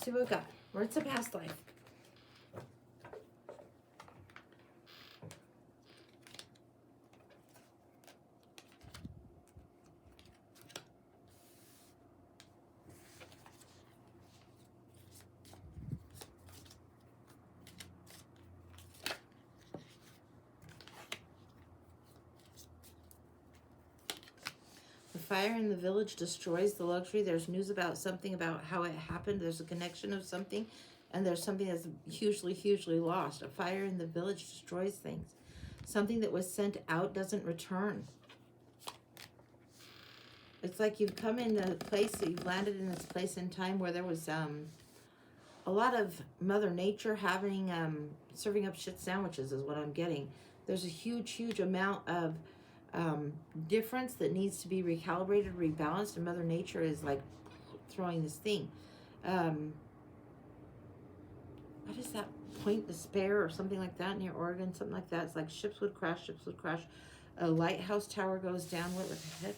See what we got. Maritza past life. The fire in the village destroys the luxury. There's news about something about how it happened. There's a connection of something, and there's something that's hugely, hugely lost. A fire in the village destroys things. Something that was sent out doesn't return. It's like you've come in a place, you've landed in this place in time where there was a lot of Mother Nature having, serving up shit sandwiches is what I'm getting. There's a huge, huge amount of difference that needs to be recalibrated, rebalanced, and Mother Nature is like throwing this thing. What is that? Point Despair or something like that near Oregon, something like that. It's like ships would crash, a lighthouse tower goes down. What the heck?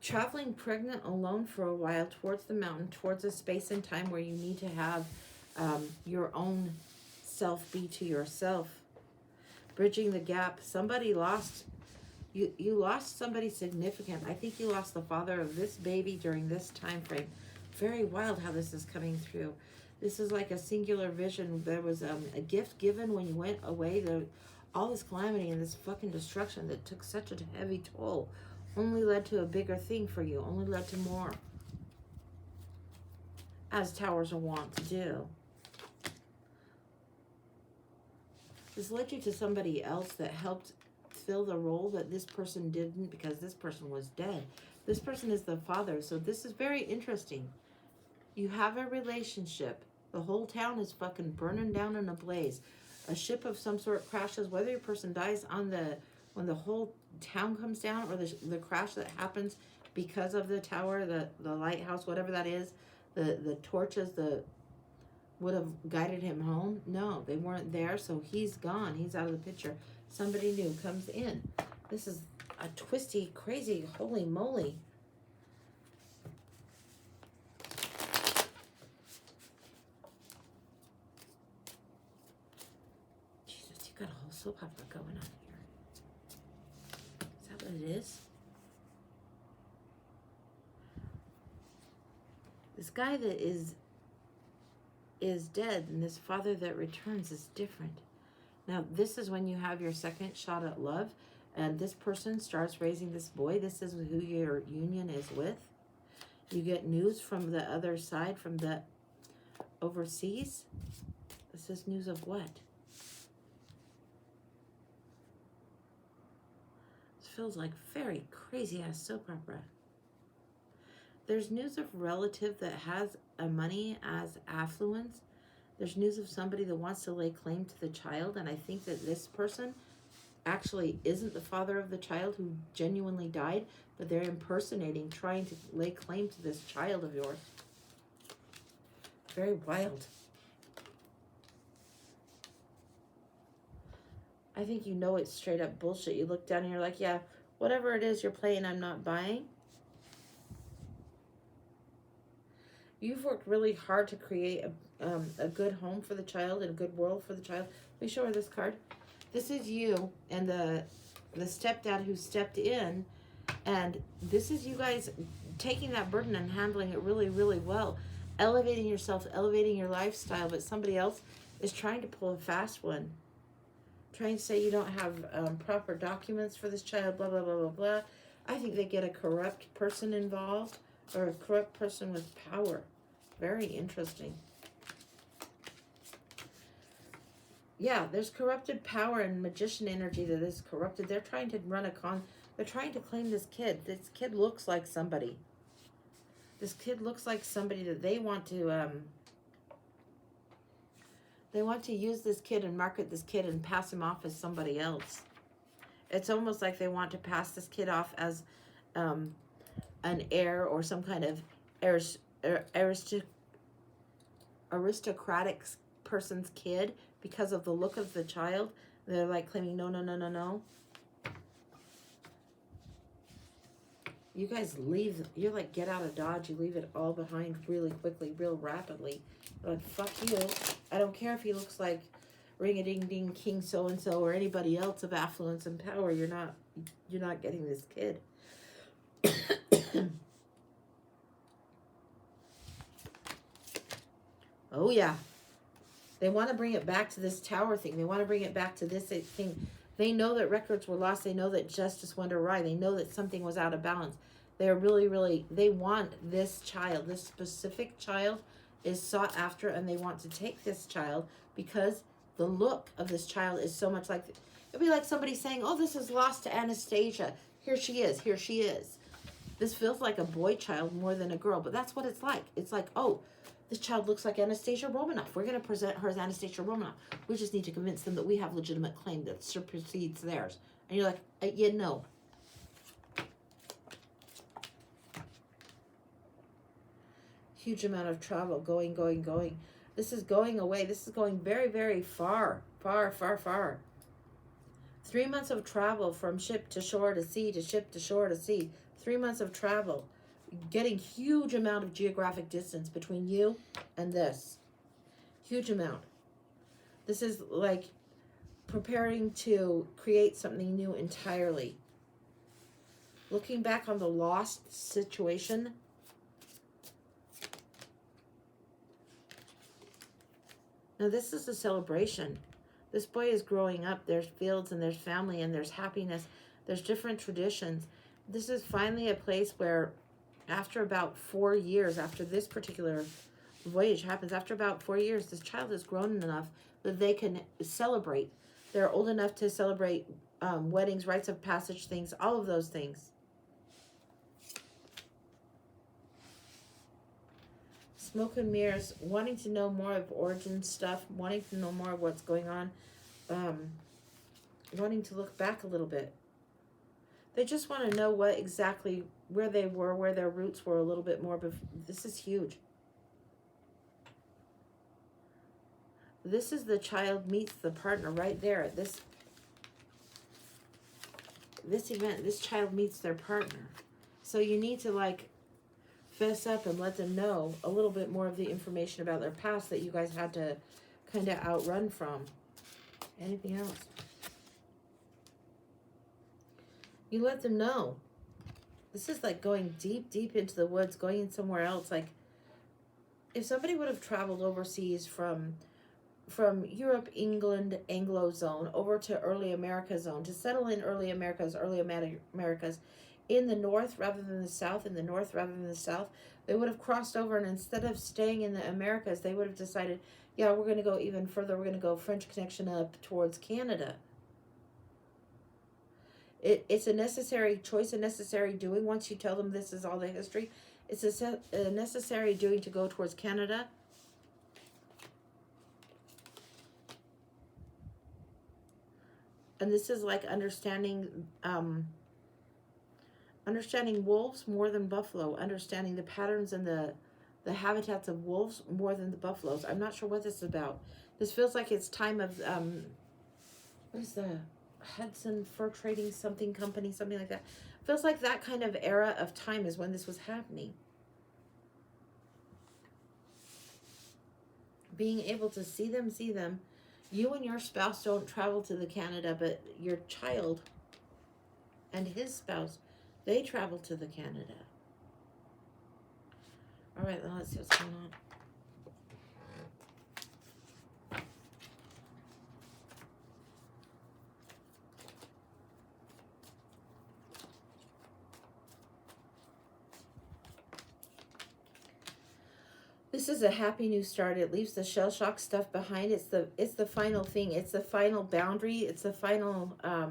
Traveling pregnant alone for a while towards the mountain, towards a space and time where you need to have your own self be to yourself. Bridging the gap. Somebody lost, you lost somebody significant. I think you lost the father of this baby during this time frame. Very wild how this is coming through. This is like a singular vision. There was a gift given when you went away. All this calamity and this fucking destruction that took such a heavy toll only led to a bigger thing for you, only led to more. As towers are wont to do. This led you to somebody else that helped fill the role that this person didn't because this person was dead. This person is the father, so this is very interesting. You have a relationship. The whole town is fucking burning down in a blaze. A ship of some sort crashes, whether your person dies on when the whole town comes down or the crash that happens because of the tower, the lighthouse, whatever that is, the torches that would have guided him home. No, they weren't there, so he's gone. He's out of the picture. Somebody new comes in. This is a twisty, crazy, holy moly. Jesus, you got a whole soap opera going on here. Is that what it is? This guy that is dead, and this father that returns is different. Now, this is when you have your second shot at love, and this person starts raising this boy. This is who your union is with. You get news from the other side, from the overseas. This is news of what? This feels like very crazy ass soap opera. There's news of relative that has a money as affluence. There's news of somebody that wants to lay claim to the child, and I think that this person actually isn't the father of the child who genuinely died, but they're impersonating, trying to lay claim to this child of yours. Very wild. I think you know it's straight up bullshit. You look down and you're like, yeah, whatever it is you're playing, I'm not buying. You've worked really hard to create a good home for the child and a good world for the child. Let me show her this card. This is you and the stepdad who stepped in, and this is you guys taking that burden and handling it really, really well. Elevating yourself, elevating your lifestyle, but somebody else is trying to pull a fast one. Trying to say you don't have proper documents for this child, blah, blah, blah, blah, blah. I think they get a corrupt person involved, or a corrupt person with power. Very interesting. Yeah, there's corrupted power and magician energy that is corrupted. They're trying to run they're trying to claim this kid. This kid looks like somebody. This kid looks like somebody that they want to use this kid and market this kid and pass him off as somebody else. It's almost like they want to pass this kid off as an heir or some kind of aristocratic person's kid because of the look of the child. They're like claiming, no, no, no, no, no. You guys leave, you're like, get out of Dodge. You leave it all behind really quickly, real rapidly. You're like, fuck you. I don't care if he looks like ring-a-ding-ding king so-and-so or anybody else of affluence and power. You're not getting this kid. Oh, yeah. They want to bring it back to this tower thing. They want to bring it back to this thing. They know that records were lost. They know that justice went awry. They know that something was out of balance. They're really, they want this child, this specific child is sought after, and they want to take this child because the look of this child is so much like, it'd be like somebody saying, oh, this is lost to Anastasia. Here she is. Here she is. This feels like a boy child more than a girl, but that's what it's like. It's like, oh, this child looks like Anastasia Romanoff. We're going to present her as Anastasia Romanoff. We just need to convince them that we have legitimate claim that supersedes theirs. And you're like, yeah, no. Huge amount of travel, going. This is going away. This is going very, very far. 3 months of travel from ship to shore to sea to ship to shore to sea. 3 months of travel. Getting huge amount of geographic distance between you and this. Huge amount. This is like preparing to create something new entirely. Looking back on the lost situation. Now this is a celebration. This boy is growing up. There's fields and there's family and there's happiness. There's different traditions. This is finally a place where after about 4 years, after this particular voyage happens, after about 4 years, this child is grown enough that they can celebrate. They're old enough to celebrate weddings, rites of passage things, all of those things. Smoke and mirrors, wanting to know more of origin stuff, wanting to know more of what's going on, wanting to look back a little bit. They just want to know what exactly, where they were, where their roots were a little bit more. But this is huge. This is the child meets the partner right there at this event. This child meets their partner. So you need to like fess up and let them know a little bit more of the information about their past that you guys had to kind of outrun from. Anything else? You let them know. This is like going deep into the woods, going in somewhere else. Like if somebody would have traveled overseas from Europe, England, Anglo zone over to early America zone to settle in early Americas in the north rather than the south, in the north rather than the south, they would have crossed over, and instead of staying in the Americas, they would have decided, yeah, we're going to go even further. We're going to go French Connection up towards Canada. It's a necessary choice, a necessary doing. Once you tell them this is all the history, it's a necessary doing to go towards Canada. And this is like understanding wolves more than buffalo, understanding the patterns and the habitats of wolves more than the buffaloes. I'm not sure what this is about. This feels like it's time of, what is the Hudson Fur Trading something company, something like that. Feels like that kind of era of time is when this was happening. Being able to see them. You and your spouse don't travel to the Canada, but your child and his spouse, they travel to the Canada. All right, then let's see what's going on. This is a happy new start. It leaves the shell shock stuff behind. It's the final thing. It's the final boundary. It's the final I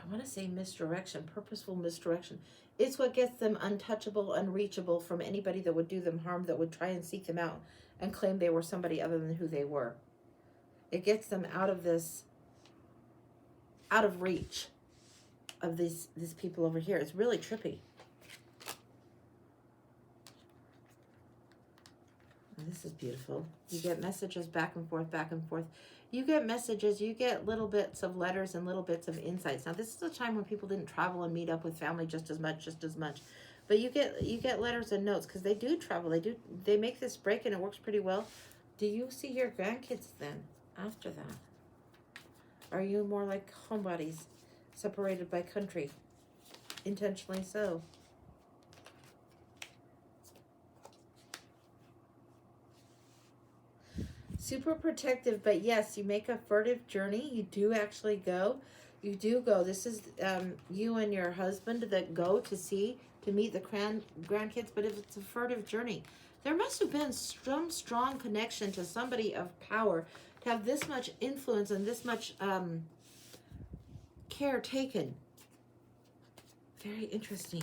want to say misdirection, purposeful misdirection. It's what gets them untouchable, unreachable from anybody that would do them harm, that would try and seek them out and claim they were somebody other than who they were. It gets them out of reach of these people over here. It's really trippy. this is beautiful. You get messages back and forth, back and forth. You get messages, you get little bits of letters and little bits of insights. Now, this is a time when people didn't travel and meet up with family just as much. But you get letters and notes because they do travel. They make this break and it works pretty well. Do you see your grandkids then after that? Are you more like homebodies, separated by country? Intentionally so. Super protective, but yes, you make a furtive journey. You do actually go. You do go. This is you and your husband that go to meet the grandkids, but if it's a furtive journey, there must have been some strong connection to somebody of power to have this much influence and this much care taken. Very interesting.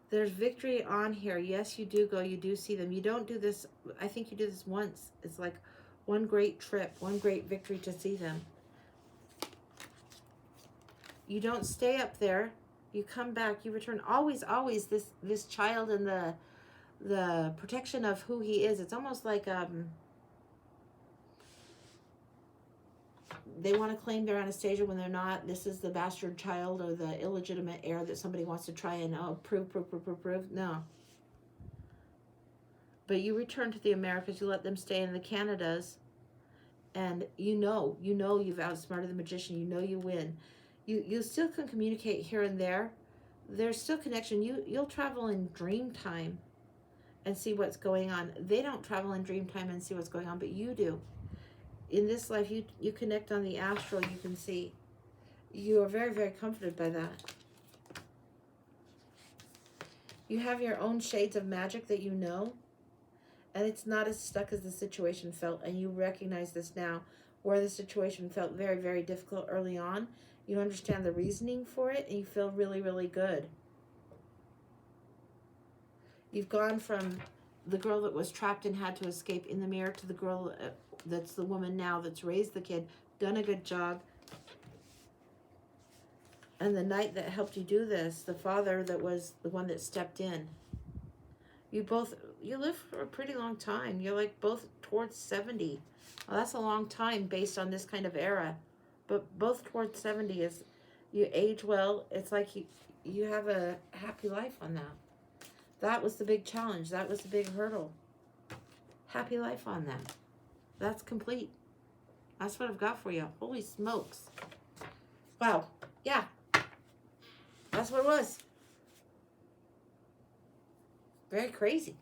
There's victory on here. Yes, you do go. You do see them. You don't do this. I think you do this once. It's like one great trip, one great victory to see them. You don't stay up there. You come back. You return. Always, always this child and the protection of who he is. It's almost like they want to claim they're Anastasia when they're not. This is the bastard child or the illegitimate heir that somebody wants to try and prove. No. But you return to the Americas. You let them stay in the Canadas. And you know you've outsmarted the magician. You know you win. You still can communicate here and there. There's still connection. You'll travel in dream time and see what's going on. They don't travel in dream time and see what's going on, but you do. In this life, you connect on the astral, you can see. You are very, very comforted by that. You have your own shades of magic that you know, and it's not as stuck as the situation felt, and you recognize this now, where the situation felt very, very difficult early on. You understand the reasoning for it, and you feel really, really good. You've gone from the girl that was trapped and had to escape in the mirror to the girl that's the woman now that's raised the kid, done a good job. And the knight that helped you do this, the father that was the one that stepped in. You live for a pretty long time. You're like both towards 70. Well, that's a long time based on this kind of era. But both towards 70 is, you age well. It's like you have a happy life on that. That was the big challenge. That was the big hurdle. Happy life on that. That's complete. That's what I've got for you. Holy smokes. Wow. Yeah. That's what it was. Very crazy.